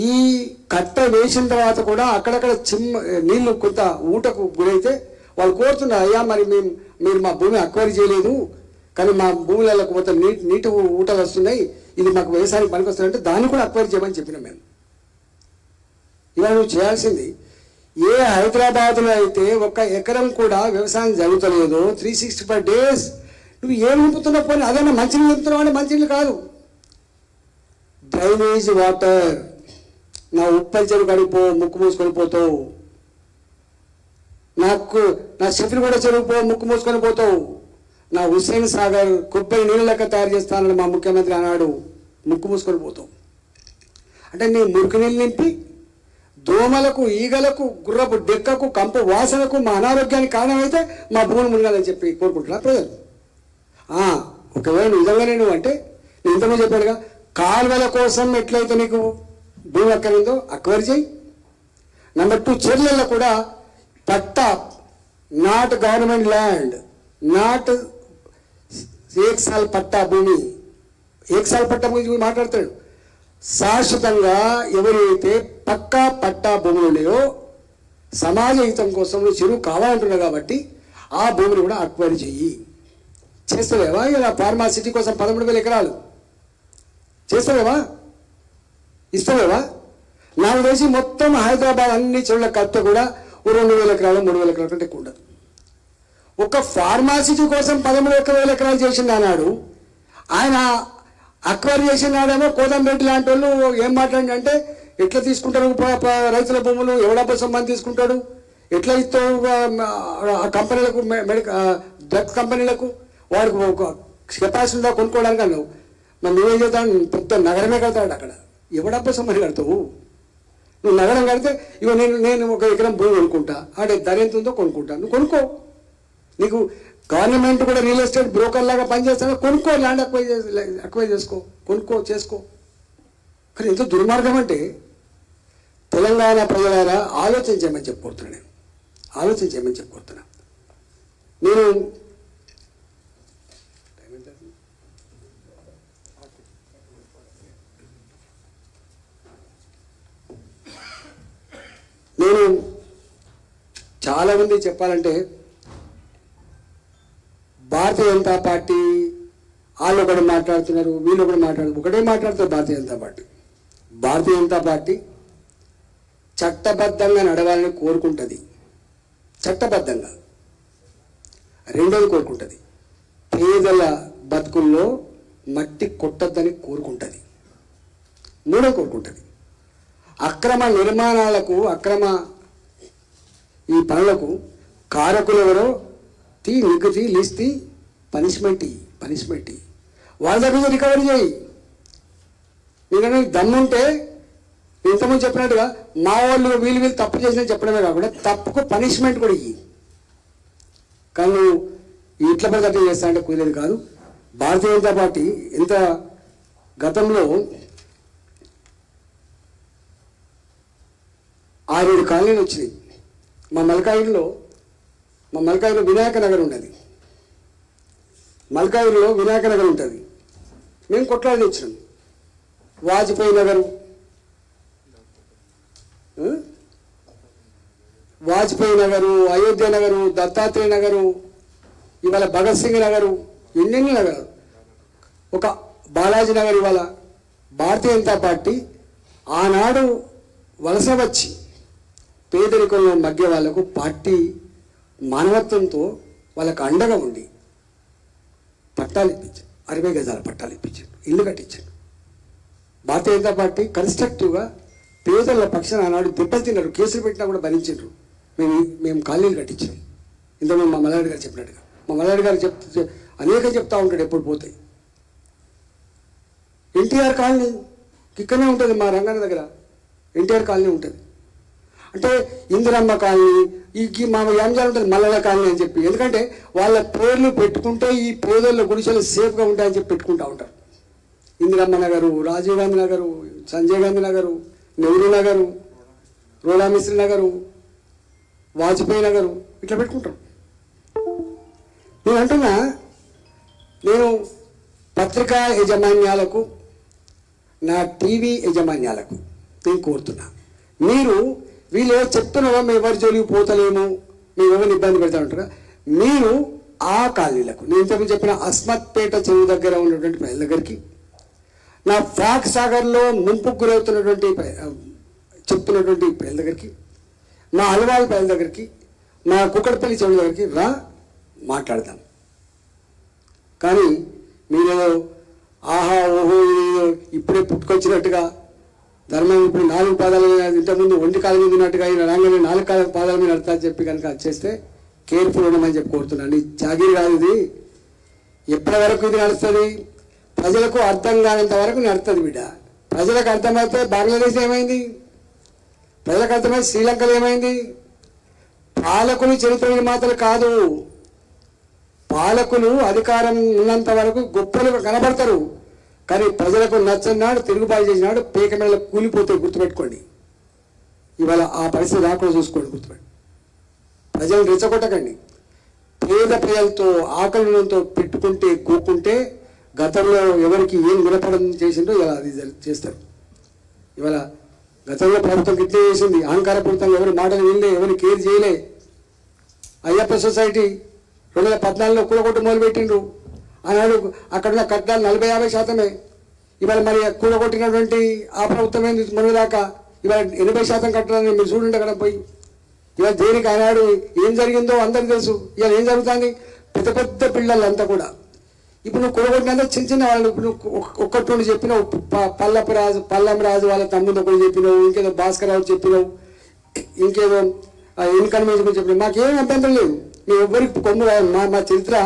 ఈ కట్ట వేసిన తర్వాత కూడా అక్కడక్కడ నీళ్లు కొంత ఊటకు గురైతే వాళ్ళు కోరుతున్నారు, అయ్యా మరి మీరు మా భూమి అక్వైరీ చేయలేదు, కానీ మా భూములలో కొంత నీటి ఊటలు వస్తున్నాయి, ఇది మాకు వ్యవసాయానికి పనికి వస్తుందంటే దాన్ని కూడా అక్వైరీ చేయమని చెప్పినాం మేము. ఇవాళ నువ్వు చేయాల్సింది, ఏ హైదరాబాద్లో అయితే 1 ఎకరం కూడా వ్యవసాయం జరుగుతలేదు, 365 days నువ్వు ఏం నింపుతున్నావు, పోనీ అదన్నా మంచినీళ్ళు నింపుతున్నావు అంటే మంచినీళ్ళు కాదు, డ్రైనేజ్ వాటర్. నా ఉప్పల్ చెరువు కడిపో, ముక్కు మూసుకొని పోతావు, నా షఫిల్ కూడా చెరువు పో, ముక్కు మూసుకొని పోతావు, నా హుస్సేన్ సాగర్ కొబ్బరి నీళ్ళ లెక్క తయారు చేస్తానని మా ముఖ్యమంత్రి అన్నాడు, ముక్కు మూసుకొని పోతావు. అంటే నీ మురికి నీళ్ళు నింపి దోమలకు, ఈగలకు, గుర్రపు డెక్కకు, కంపు వాసనకు, మా అనారోగ్యానికి కారణమైతే మా భూములు మునగాలని చెప్పి కోరుకుంటున్నా ప్రజలు. ఒకవేళ నిజంగానే నువ్వు అంటే నేను ఇంతకుముందు చెప్పాడుగా, కాలువల కోసం ఎట్లయితే నీకు భూమి అక్కడిందో అక్వైరీ చేయి. నెంబర్ 2, చెర్లలో కూడా పట్టా, నాట్ గవర్నమెంట్ ల్యాండ్, నాట్ 1 साल పట్టా భూమి, 1 साल పట్టా భూమి మాట్లాడతాడు. శాశ్వతంగా ఎవరైతే పక్కా పట్టా భూములు ఉన్నాయో సమాజ హితం కోసం చెరువు కావాలంటున్నావు కాబట్టి ఆ భూమిని కూడా అక్వైరీ చెయ్యి. చేస్తావేవా? ఇలా ఫార్మాసిటీ కోసం 13,000 ఎకరాలు చేస్తావేవా? ఇస్తావేవా? నాకు తెలిసి మొత్తం హైదరాబాద్ అన్ని చెరువుల కట్ట కూడా 2,000 ఎకరాలు 3,000 ఎకరాల కంటే ఎక్కువ ఉండదు. ఒక ఫార్మాసిటీ కోసం 13,000 ఎకరాలు చేసింది అన్నాడు ఆయన. అక్వైరీ చేసినాడేమో కోదండరెడ్డి లాంటి వాళ్ళు ఏం మాట్లాడిందంటే, ఎట్లా తీసుకుంటారు రైతుల భూములు, ఎవడబ్బ సంబంధం తీసుకుంటాడు, ఎట్లా ఇస్తావు ఆ కంపెనీలకు, డ్రగ్స్ కంపెనీలకు, వాడికి ఒక కెపాసిటీ ఉందా కొనుక్కోవడానికి అన్నావు. మరి నువ్వేం చేస్తావు? పెద్ద నగరమే కడతాడు అక్కడ, ఎవడబ్బ సంబంధం కడతావు? నువ్వు నగరం కడితే ఇగో నేను 1 ఎకరం భూమి కొనుక్కుంటా, అంటే ధర ఎంత ఉందో కొనుక్కుంటా, నువ్వు కొనుక్కో. నీకు గవర్నమెంట్ కూడా రియల్ ఎస్టేట్ బ్రోకర్ లాగా పనిచేస్తాను, కొనుక్కో, ల్యాండ్ అక్వైర్ చేసుకో, కొనుక్కో, చేసుకో. కానీ ఎంతో దుర్మార్గం అంటే తెలంగాణ ప్రజలారా ఆలోచన చేయమని చెప్పుకోరుతున్నా, నేను ఆలోచన చేయమని చెప్పుకోరుతున్నా. నేను చాలామంది చెప్పాలంటే భారతీయ జనతా పార్టీ వాళ్ళు ఒకటి మాట్లాడుతున్నారు, వీళ్ళు ఒకటి మాట్లాడుతున్నారు, ఒకటే మాట్లాడుతారు భారతీయ జనతా పార్టీ. భారతీయ జనతా పార్టీ చట్టబద్ధంగా నడవాలని కోరుకుంటుంది, చట్టబద్ధంగా. రెండోది కోరుకుంటుంది, పేదల బతుకుల్లో మట్టి కొట్టద్దని కోరుకుంటుంది. మూడో కోరుకుంటుంది, అక్రమ నిర్మాణాలకు, అక్రమ ఈ పనులకు కారకులు ఎవరో నిగ్గుతీ లిస్తి పనిష్మెంట్ వాళ్ళ దగ్గర రికవరీ చేయి. నేను దమ్ముంటే ఇంతకుముందు చెప్పినట్టుగా మా వాళ్ళు వీళ్ళు తప్పు చేసిన చెప్పడమే కాకుండా తప్పుకు పనిష్మెంట్ కూడా ఇయ్యి. కానీ నువ్వు ఇట్ల పడి అట్లా చేస్తా అంటే కుదిరేది కాదు. భారతీయ జనతా పార్టీ ఇంత గతంలో 6-7 కాలనీలు వచ్చినాయి. మా మల్కాయిలో వినాయక నగర్ ఉన్నది, మల్కాయిలో వినాయక నగర్ ఉంటుంది. మేము కొట్లాడి తెచ్చినాం. వాజ్పేయి నగరు, అయోధ్య నగరు, దత్తాత్రేయ నగరు, ఇవాళ భగత్ సింగ్ నగరు, ఎన్నెన్ని నగరాలు, ఒక బాలాజీ నగర్. ఇవాళ భారతీయ జనతా పార్టీ ఆనాడు వలస వచ్చి పేదరికంలో మధ్య వాళ్లకు పార్టీ మానవత్వంతో వాళ్ళకు అండగా ఉండి పట్టాలు ఇప్పించారు, 60 గజాల పట్టాలు ఇప్పించారు, ఇల్లు కట్టించారు. భారతీయ జనతా పార్టీ కన్స్ట్రక్టివ్గా పేదల పక్షాన ఆనాడు దెబ్బలు తిన్నారు, కేసులు పెట్టినా కూడా భరించారు. మేము కాలనీలు కట్టించాం. ఇంతలో మా మల్లారెడ్డి గారు చెప్పినట్టుగా, మా మల్లారెడ్డి గారు అనేక చెప్తా ఉంటాడు ఎప్పుడు పోతే. ఎన్టీఆర్ కాలనీ ఇక్కడనే ఉంటుంది, మా రంగాన దగ్గర ఎన్టీఆర్ కాలనీ ఉంటుంది. అంటే ఇందిరమ్మ కాలనీ, మా యాంజాలు ఉంటుంది మల్లెల కాలనీ అని చెప్పి. ఎందుకంటే వాళ్ళ పేర్లు పెట్టుకుంటే ఈ పేదోళ్ళ గుడిసెలు సేఫ్గా ఉంటాయని చెప్పి పెట్టుకుంటూ ఉంటారు. ఇందిరమ్మ నగరు, రాజీవ్ గాంధీ నగరు, సంజయ్ గాంధీ నగరు, నెహ్రూ నగరు, రోలా మిస్త్రీ నగరు, వాజ్పేయి నగరు, ఇట్లా పెట్టుకుంటారు. నేను అంటున్నా, నేను పత్రికా యాజమాన్యాలకు, నా టీవీ యాజమాన్యాలకు నేను కోరుతున్నా. మీరు వీళ్ళు ఎవరు చెప్తున్నారో మేము ఎవరి జోలికి పోతలేము, మేము ఎవరిని ఇబ్బంది పెడతా ఉంటారా, మీరు ఆ కాలనీలకు నేను ఇంతకుముందు చెప్పిన అస్మత్పేట చెరువు దగ్గర ఉన్నటువంటి ప్రజల దగ్గరికి, నా ఫాక్ సాగర్లో ముంపుకు గురవుతున్నటువంటి చెప్తున్నటువంటి ప్రజల దగ్గరికి, మా అలవాళ్ళ ప్రజల దగ్గరికి, మా కుక్కడపల్లి చెరువు దగ్గరికి రా మాట్లాడదాం. కానీ మీరేదో ఆహా ఓహో ఇప్పుడే పుట్టుకొచ్చినట్టుగా ధర్మం ఇప్పుడు 4 పాదాల మీద ఇంతకుముందు 1 కాలం మీద ఉన్నట్టుగా ఆయన రాగానే 4 పాదాల మీద నడతా చెప్పి కనుక చేస్తే కేర్ఫుల్ ఉండమని చెప్పి కోరుతున్నాను. జాగీర్ కాదు ఇది. ఎప్పటి వరకు ఇది నడుస్తుంది? ప్రజలకు అర్థం కానంత వరకు నడుస్తుంది బిడ్డ. ప్రజలకు అర్థమైతే బంగ్లాదేశ్ ఏమైంది, ప్రజలకు అర్థమైతే శ్రీలంకలో ఏమైంది. పాలకులు చరిత్ర నిర్మాతలు కాదు. పాలకులు అధికారం ఉన్నంత వరకు గొప్పలుగా కనబడతారు, కానీ ప్రజలకు నచ్చనాడు తిరుగుబాటు చేసినాడు పేక మీద కూలిపోతే గుర్తుపెట్టుకోండి. ఇవాళ ఆ పరిస్థితి రాకుండా చూసుకోండి, గుర్తుపెట్టు. ప్రజలను రెచ్చగొట్టకండి. పేద ప్రజలతో ఆకలితో పెట్టుకుంటే కూకుంటే గతంలో ఎవరికి ఏం గుణపడం చేసిందో ఇలా అది చేస్తారు. ఇవాళ గతంలో ప్రభుత్వం ఇట్లే చేసింది, అహంకారపూరితంగా ఎవరి మాటలు వినలే, ఎవరిని కేర్ చేయలే. అయ్యప్ప సొసైటీ 2014లో కూలగొట్టు మొదలుపెట్టిండ్రు. ఆనాడు అక్కడున్న కట్టాలు 40-50%. ఇవాళ మరి కూలగొట్టినటువంటి ఆ ప్రభుత్వం ఏంది మొన్నదాకా ఇవాళ 80% కట్టాలని మీరు చూడండి అక్కడ పోయి. ఇవాళ దేనికి ఆనాడు ఏం జరిగిందో అందరికీ తెలుసు. ఇవాళ ఏం జరుగుతుంది? పెద్ద పెద్ద పిల్లలంతా కూడా ఇప్పుడు నువ్వు కూలగొట్టినంత చిన్న చిన్న వాళ్ళు ఇప్పుడు ఒక్కటి నుండి చెప్పినావు. పల్లం రాజు వాళ్ళ తమ్ముడు ఒకటి చెప్పినావు, ఇంకేదో భాస్కర్ రావు చెప్పినావు, ఇంకేదో ఇన్కన్వీనియన్స్ గురించి చెప్పినావు. మాకేం అభ్యంతరం లేదు. మేము ఎవ్వరికి కొమ్ము మా చరిత్ర,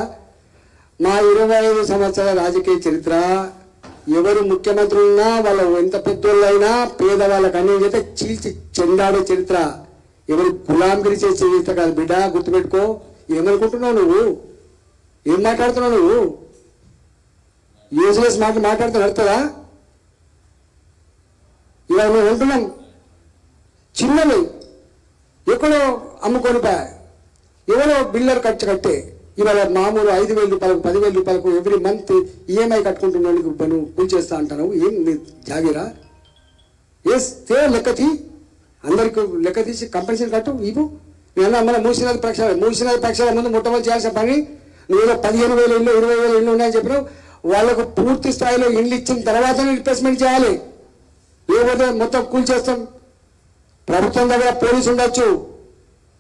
మా 25 సంవత్సరాల రాజకీయ చరిత్ర, ఎవరు ముఖ్యమంత్రి ఉన్నా వాళ్ళ ఎంత పెద్దోళ్ళైనా పేదవాళ్ళకి అన్యాయం చేస్తే చీల్చి చెండాడే చరిత్ర. ఎవరు గులాంగిరి చేసే చరిత్ర కాదు బిడ్డ, గుర్తుపెట్టుకో. ఏమనుకుంటున్నావు నువ్వు? ఏం మాట్లాడుతున్నావు నువ్వు? యూజ్లెస్ మాట్లాడితే నడుతుందా? ఇవాళ మేము ఉంటున్నాం చిన్నవి ఎక్కడో అమ్ముకొనిపోయా, ఎవరో బిల్లర్ ఖర్చు కట్టే ఇవాళ మామూలు 5,000 రూపాయలకు 10,000 రూపాయలకు ఎవ్రీ మంత్ ఈఎంఐ కట్టుకుంటున్నాను నువ్వు కూల్చేస్తా అంటాను. ఏం జాగిరా? వేస్తే లెక్క తీ, అందరికి లెక్క తీసి కంపెన్సేషన్ కట్టు ఇవ్వు. నేను మన మూసినది ప్రక్షాళన ముందు మొట్టమొదటి చేయాల్సిన పని నువ్వేదో 15,000 ఇళ్ళు 20,000 ఇళ్ళు ఉన్నాయని చెప్పినావు. వాళ్ళకు పూర్తి స్థాయిలో ఇళ్ళు ఇచ్చిన తర్వాతనే రిప్లేస్మెంట్ చేయాలి, లేకపోతే మొత్తం కూల్చేస్తాం. ప్రభుత్వం దగ్గర పోలీసు ఉండొచ్చు,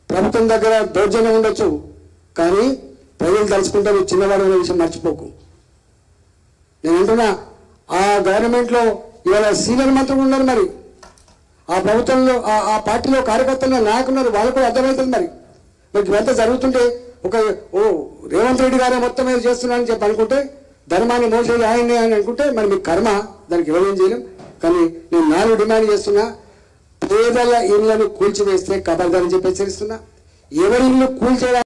ప్రభుత్వం దగ్గర దౌర్జన్యం ఉండొచ్చు, కానీ ప్రజలు తలుచుకుంటే నువ్వు చిన్నవాడు అనే విషయం మర్చిపోకు. నేను అంటున్నా, ఆ గవర్నమెంట్లో ఇవాళ సీనియర్ మంత్రులు ఉన్నారు, మరి ఆ ప్రభుత్వంలో ఆ పార్టీలో కార్యకర్తలు నాయకులు ఉన్నారు, వాళ్ళకు కూడా అర్థమవుతుంది. మరి ఇవంతా జరుగుతుంటే రేవంత్ రెడ్డి గారే మొత్తం మీద చేస్తున్నానని చెప్పి అనుకుంటే, ధర్మాన్ని మోసేది ఆయన్ని అని అనుకుంటే మరి మీకు కర్మ, దానికి ఎవరేం చేయలేం. కానీ నేను 4 డిమాండ్ చేస్తున్నా. పేదల ఇళ్లను కూల్చివేస్తే కబర్దారని చెప్పి హెచ్చరిస్తున్నా. ఎవరి ఇల్లు కూల్చేయడానికి